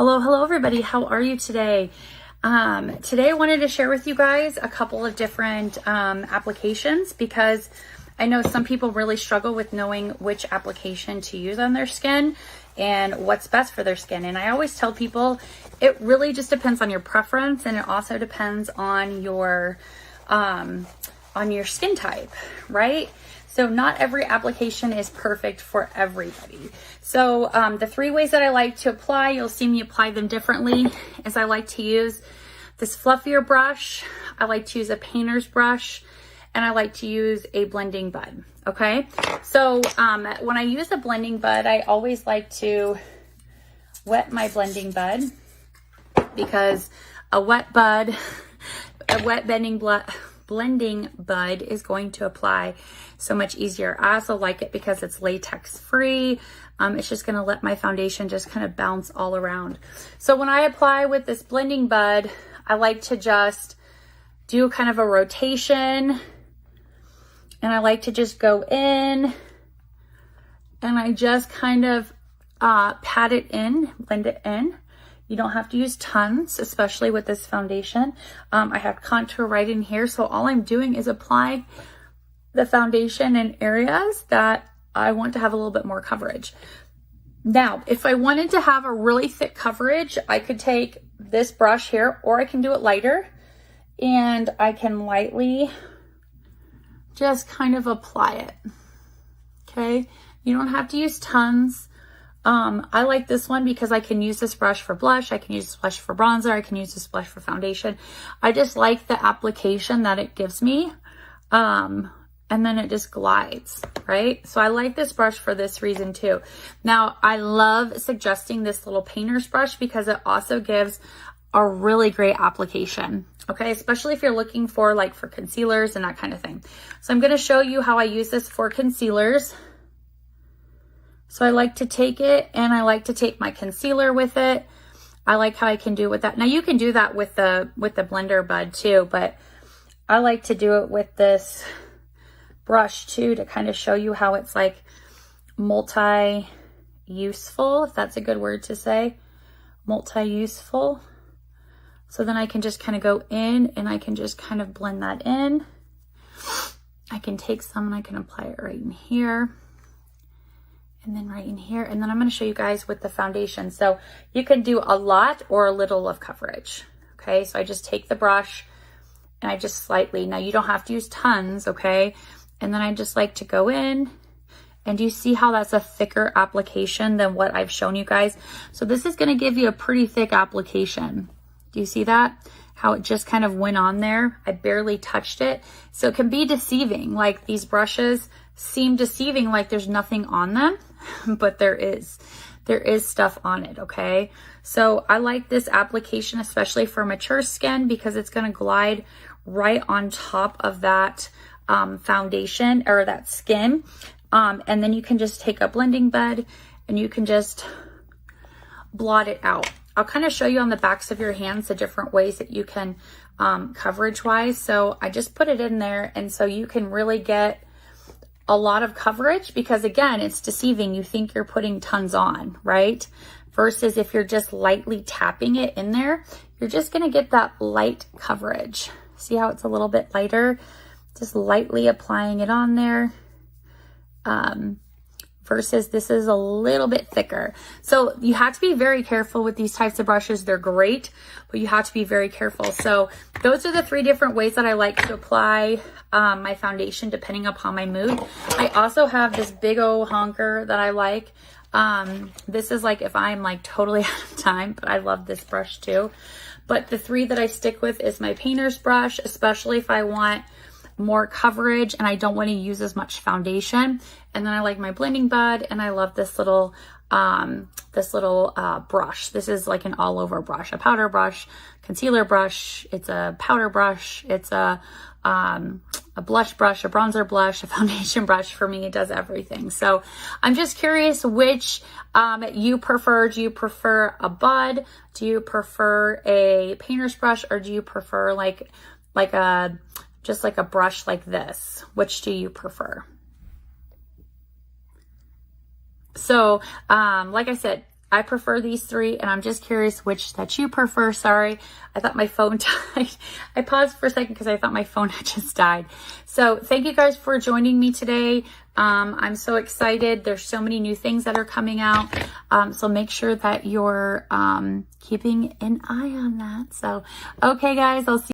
Hello everybody. How are you today? Today I wanted to share with you guys a couple of different applications because I know some people really struggle with knowing which application to use on their skin and what's best for their skin. And I always tell people it really just depends on your preference, and it also depends on your skin type, right? So not every application is perfect for everybody. So the three ways that I like to apply, you'll see me apply them differently, is I like to use this fluffier brush, I like to use a painter's brush, and I like to use a blending bud, okay? So when I use a blending bud, I always like to wet my blending bud because a wet blending bud is going to apply so much easier. I also like it because it's latex free. It's just going to let my foundation just kind of bounce all around. So when I apply with this blending bud, I like to just do kind of a rotation, and I like to just go in and I just kind of pat it in, blend it in. You don't have to use tons, especially with this foundation. I have contour right in here, so all I'm doing is applying the foundation in areas that I want to have a little bit more coverage. Now, if I wanted to have a really thick coverage, I could take this brush here, or I can do it lighter, and I can lightly just kind of apply it, okay? You don't have to use tons. I like this one because I can use this brush for blush, I can use this brush for bronzer, I can use this brush for foundation. I just like the application that it gives me, and then it just glides, right? So I like this brush for this reason too. Now, I love suggesting this little painter's brush because it also gives a really great application, okay? Especially if you're looking for for concealers and that kind of thing. So I'm gonna show you how I use this for concealers. So I like to take it, and I like to take my concealer with it. I like how I can do it with that. Now you can do that with the blender bud too, but I like to do it with this brush too, to kind of show you how it's like multi-useful, if that's a good word to say, multi-useful. So then I can just kind of go in and I can just kind of blend that in. I can take some and I can apply it right in here. And then right in here. And then I'm going to show you guys with the foundation. So you can do a lot or a little of coverage. Okay. So I just take the brush and I just slightly, now you don't have to use tons. Okay. And then I just like to go in, and do you see how that's a thicker application than what I've shown you guys? So this is going to give you a pretty thick application. Do you see that? How it just kind of went on there. I barely touched it. So it can be deceiving. Like these brushes seem deceiving, like there's nothing on them, but there is stuff on it, okay? So I like this application, especially for mature skin, because it's going to glide right on top of that foundation or that skin. And then you can just take a blending bud and you can just blot it out. I'll kind of show you on the backs of your hands the different ways that you can coverage wise. So I just put it in there, and so you can really get a lot of coverage, because again, it's deceiving. You think you're putting tons on, right? Versus if you're just lightly tapping it in there, you're just going to get that light coverage. See how it's a little bit lighter? Just lightly applying it on there. Versus this is a little bit thicker. So you have to be very careful with these types of brushes. They're great, but you have to be very careful. So those are the three different ways that I like to apply my foundation depending upon my mood. I also have this big old honker that I like. This is like if I'm like totally out of time, but I love this brush too. But the three that I stick with is my painter's brush, especially if I want more coverage and I don't want to use as much foundation. And then I like my blending bud, and I love this little brush. This is like an all over brush, a powder brush, concealer brush. It's a powder brush. It's a blush brush, a bronzer blush, a foundation brush. For me, it does everything. So I'm just curious which you prefer. Do you prefer a bud? Do you prefer a painter's brush? Or do you prefer just like a brush like this? Which do you prefer? So, like I said, I prefer these 3, and I'm just curious which that you prefer. Sorry, I thought my phone died. I paused for a second because I thought my phone had just died. So thank you guys for joining me today. I'm so excited. There's so many new things that are coming out. So make sure that you're keeping an eye on that. So, okay guys, I'll see